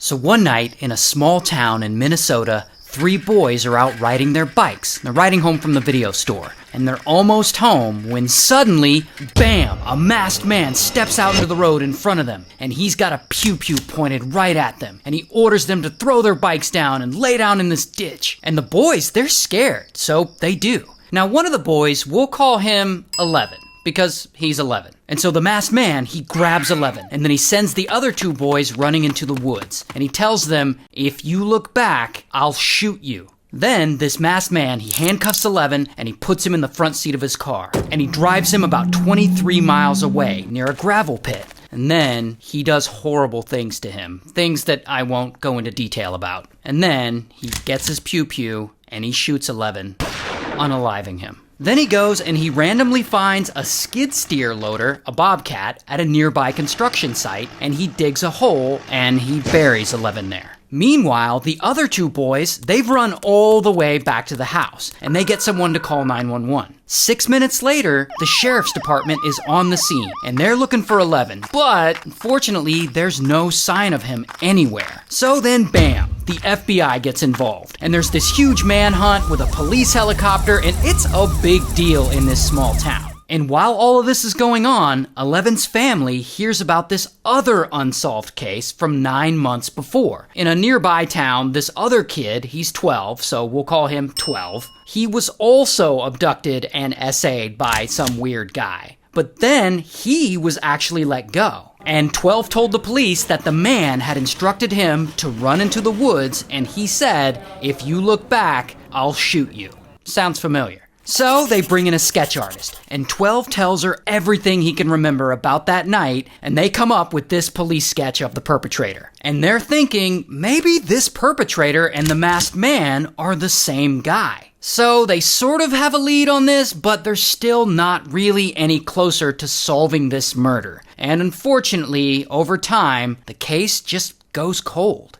So one night in a small town in Minnesota, 3 boys are out riding their bikes. They're riding home from the video store, and they're almost home when suddenly, bam, a masked man steps out into the road in front of them, and he's got a pew-pew pointed right at them, and he orders them to throw their bikes down and lay down in this ditch. And the boys, they're scared, so they do. Now one of the boys, we'll call him 11, because he's 11. And so the masked man, he grabs 11, and then he sends the other 2 boys running into the woods. And he tells them, if you look back, I'll shoot you. Then this masked man, he handcuffs 11, and he puts him in the front seat of his car. And he drives him about 23 miles away, near a gravel pit. And then he does horrible things to him, things that I won't go into detail about. And then he gets his pew-pew, and he shoots 11, unaliving him. Then he goes and he randomly finds a skid steer loader, a bobcat, at a nearby construction site, and he digs a hole and he buries 11 there. Meanwhile, the other 2 boys, they've run all the way back to the house, and they get someone to call 911. 6 minutes later, the sheriff's department is on the scene, and they're looking for 11, but unfortunately, there's no sign of him anywhere. So then, bam, the FBI gets involved, and there's this huge manhunt with a police helicopter, and it's a big deal in this small town. And while all of this is going on, 11's family hears about this other unsolved case from 9 months before. In a nearby town, this other kid, he's 12, so we'll call him 12, he was also abducted and essayed by some weird guy. But then he was actually let go. And 12 told the police that the man had instructed him to run into the woods, and he said, if you look back, I'll shoot you. Sounds familiar. So they bring in a sketch artist, and 12 tells her everything he can remember about that night, and they come up with this police sketch of the perpetrator. And they're thinking, maybe this perpetrator and the masked man are the same guy. So they sort of have a lead on this, but they're still not really any closer to solving this murder. And unfortunately, over time, the case just goes cold.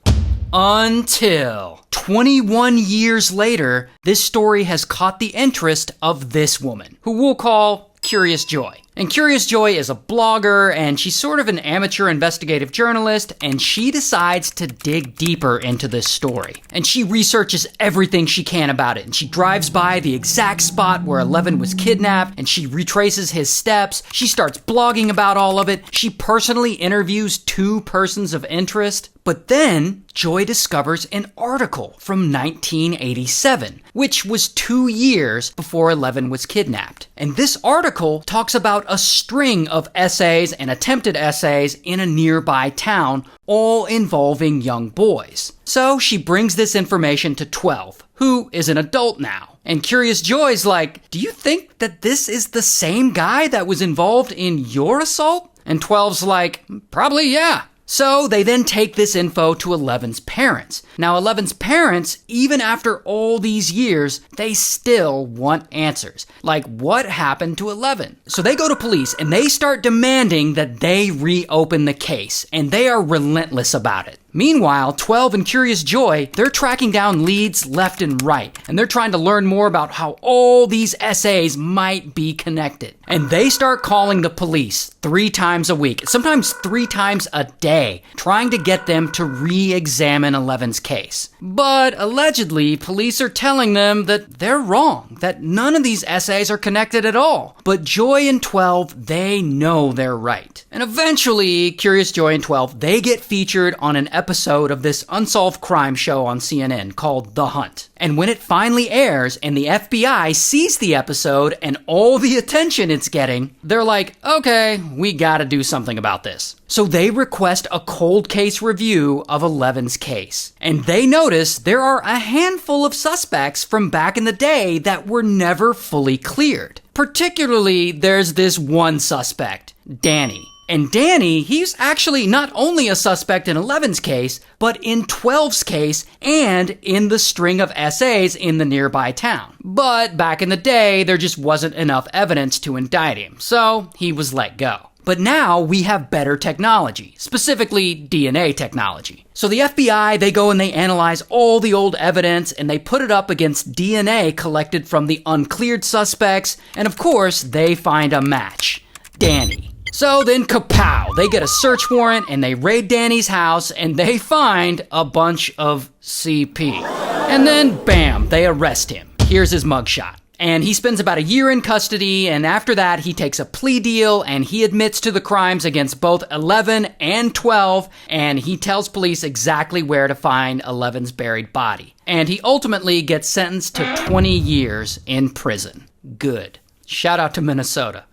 Until 21 years later, this story has caught the interest of this woman, who we'll call Curious Joy. And Curious Joy is a blogger, and she's sort of an amateur investigative journalist, and she decides to dig deeper into this story. And she researches everything she can about it, and she drives by the exact spot where 11 was kidnapped, and she retraces his steps. She starts blogging about all of it. She personally interviews 2 persons of interest. But then, Joy discovers an article from 1987, which was 2 years before 11 was kidnapped. And this article talks about a string of essays and attempted essays in a nearby town, all involving young boys. So she brings this information to 12, who is an adult now. And Curious Joy's like, do you think that this is the same guy that was involved in your assault? And 12's like, probably yeah. So they then take this info to 11's parents. Now 11's parents, even after all these years, they still want answers. Like, what happened to 11? So they go to police and they start demanding that they reopen the case, and they are relentless about it. Meanwhile, 12 and Curious Joy, they're tracking down leads left and right, and they're trying to learn more about how all these essays might be connected. And they start calling the police 3 times a week, sometimes 3 times a day, trying to get them to re-examine 11's case. But allegedly, police are telling them that they're wrong, that none of these essays are connected at all. But Joy and 12, they know they're right. And eventually, Curious Joy and 12, they get featured on an episode of this unsolved crime show on CNN called The Hunt. And when it finally airs and the FBI sees the episode and all the attention it's getting, they're like, okay, we gotta do something about this. So they request a cold case review of 11's case. And they notice there are a handful of suspects from back in the day that were never fully cleared. Particularly, there's this one suspect, Danny. And Danny, he's actually not only a suspect in 11's case, but in 12's case and in the string of essays in the nearby town. But back in the day, there just wasn't enough evidence to indict him, so he was let go. But now we have better technology, specifically DNA technology. So the FBI, they go and they analyze all the old evidence and they put it up against DNA collected from the uncleared suspects, and of course, they find a match. Danny. So then kapow, they get a search warrant and they raid Danny's house and they find a bunch of CP. And then bam, they arrest him. Here's his mugshot. And he spends about a year in custody, and after that he takes a plea deal and he admits to the crimes against both 11 and 12, and he tells police exactly where to find 11's buried body. And he ultimately gets sentenced to 20 years in prison. Good. Shout out to Minnesota.